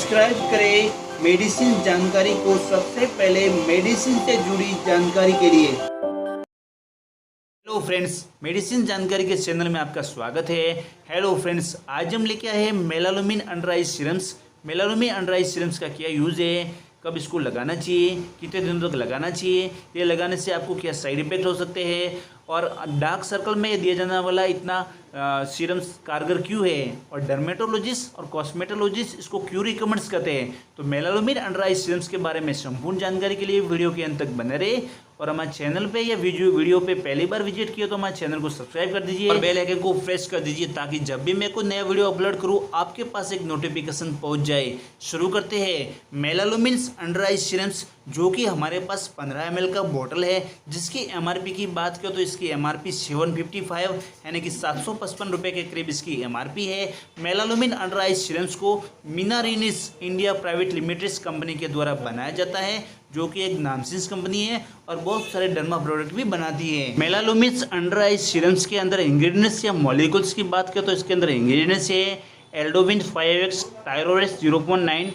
Subscribe करें medicine जानकारी को सबसे पहले मेडिसिन से जुड़ी जानकारी के लिए। हेलो फ्रेंड्स, मेडिसिन जानकारी के चैनल में आपका स्वागत है। हेलो फ्रेंड्स, आज हम लेके आए हैं मेलालुमिन अंडर आई सीरम्स। मेलालुमिन अंडर आई सीरम्स का क्या यूज़ है, कब इसको लगाना चाहिए, कितने दिनों तक लगाना चाहिए, ये लगाने से आपको क्या साइड इफेक्ट हो सकते हैं और डार्क सर्कल में दिया जाने वाला इतना सीरम्स कारगर क्यों है और डर्मेटोलॉजिस्ट और कॉस्मेटोलॉजिस्ट इसको क्यों रिकमेंड्स करते हैं। तो मेलालुमिन अंडर आई सीरम्स के बारे में संपूर्ण जानकारी के लिए वीडियो के अंत तक बने रहे और हमारे चैनल पे या वीडियो पे पहली बार विजिट किया तो हमारे चैनल को सब्सक्राइब कर दीजिए और बेल आइकन को प्रेस कर दीजिए ताकि जब भी मैं कोई नया वीडियो अपलोड करूं आपके पास एक नोटिफिकेशन पहुंच जाए। शुरू करते हैं। मेलालुमिन अंडर आई सीरम्स जो कि हमारे पास 15 ml का बोतल है, जिसकी एमआरपी की बात करें तो इसकी एमआरपी 755 यानी कि 755 रुपये के करीब इसकी एमआरपी है। मेलालुमिन अंडर आई सीरम्स को मीनारिनिस इंडिया प्राइवेट लिमिटेड कंपनी के द्वारा बनाया जाता है, जो कि एक नामचीन कंपनी है और बहुत सारे डर्मा प्रोडक्ट भी बनाती है। मेलालुमिन अंडर आई सीरम्स के अंदर इंग्रेडिएंट्स या मॉलिक्यूल्स की बात करें तो इसके अंदर इंग्रेडिएंट्स है एल्डोविन 5x, टायरोरेस 0.9,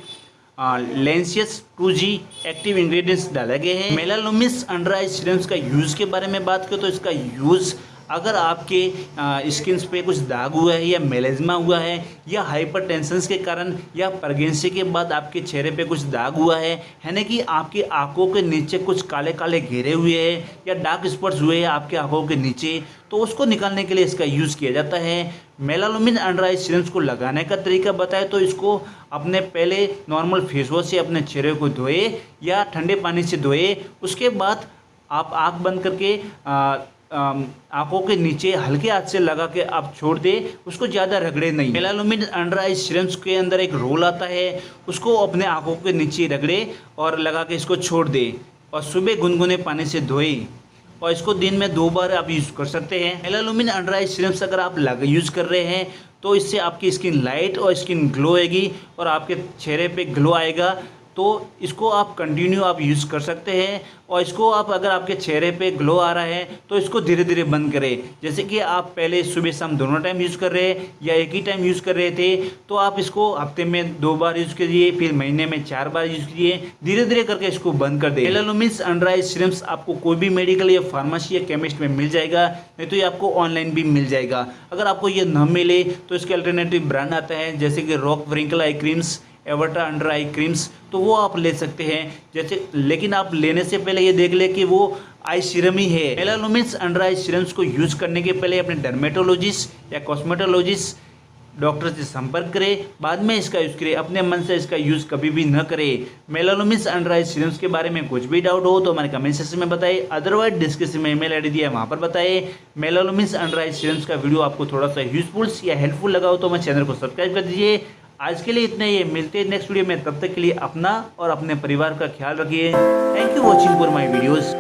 लेंसियस 2G एक्टिव इंग्रेडिएंट्स डाले गए हैं। मेलालुमिन अंडर आई सीरम्स का यूज़ के बारे में बात करें तो इसका यूज़ अगर आपके स्किन पे कुछ दाग हुआ है या मेलेज्मा हुआ है या हाइपरटेंशन के कारण या प्रेगनेंसी के बाद आपके चेहरे पे कुछ दाग हुआ है, यानी कि आपकी आंखों के नीचे कुछ काले काले घेरे हुए हैं या डार्क स्पॉट्स हुए हैं आपके आंखों के नीचे, तो उसको निकालने के लिए इसका यूज़ किया जाता है। मेलालुमिन अंडर आई सीरम्स को लगाने का तरीका बताए तो इसको अपने पहले नॉर्मल फेस वॉश से अपने चेहरे को धोए या ठंडे पानी से धोए। उसके बाद आप आँख बंद करके आंखों के नीचे हल्के हाथ से लगा के आप छोड़ दे, उसको ज़्यादा रगड़े नहीं। मेलालुमिन अंडर आई सीरम्स के अंदर एक रोल आता है, उसको अपने आंखों के नीचे रगड़े और लगा के इसको छोड़ दे और सुबह गुनगुने पानी से धोए और इसको दिन में 2 बार आप यूज़ कर सकते हैं। मेलालुमिन अंडर आई सीरम्स अगर आप यूज़ कर रहे हैं तो इससे आपकी स्किन लाइट और स्किन ग्लो होगी और आपके चेहरे पे ग्लो आएगा, तो इसको आप कंटिन्यू आप यूज़ कर सकते हैं। और इसको आप अगर आपके चेहरे पे ग्लो आ रहा है तो इसको धीरे धीरे बंद करें। जैसे कि आप पहले सुबह शाम दोनों टाइम यूज़ कर रहे हैं या एक ही टाइम यूज़ कर रहे थे, तो आप इसको हफ्ते में 2 बार यूज़ कीजिए, फिर महीने में 4 बार यूज़ कीजिए, धीरे धीरे करके इसको बंद कर दें। मेलालुमिन अंडर आई सीरम्स आपको कोई भी मेडिकल या फार्मेसी या केमिस्ट में मिल जाएगा, नहीं तो ये आपको ऑनलाइन भी मिल जाएगा। अगर आपको ये न मिले तो इसके अल्टरनेटिव ब्रांड आता है जैसे कि रॉक व्रिंकल आई क्रीम्स, एवर्टा अंडर आई क्रीम्स, तो वो आप ले सकते हैं जैसे। लेकिन आप लेने से पहले ये देख ले कि वो आई सीरम ही है। मेलालुमिन अंडर आई सीरम्स को यूज़ करने के पहले अपने डर्मेटोलॉजिस्ट या कॉस्मेटोलॉजिस्ट डॉक्टर से संपर्क करें, बाद में इसका यूज़ करें। अपने मन से इसका यूज़ कभी भी न करें। मेलालुमिन अंडर आई सीरम्स के बारे में कुछ भी डाउट हो तो हमारे कमेंट सेक्शन में बताएं, अदरवाइज डिस्क्रिप्शन में ईमेल आईडी दिया है वहाँ पर बताएं। मेलालुमिन अंडर आई सीरम्स का वीडियो आपको थोड़ा सा यूजफुल या हेल्पफुल लगा हो तो हमारे चैनल को सब्सक्राइब कर दीजिए। आज के लिए इतना ही, मिलते हैं नेक्स्ट वीडियो में। तब तक के लिए अपना और अपने परिवार का ख्याल रखिए। Thank you watching for my videos.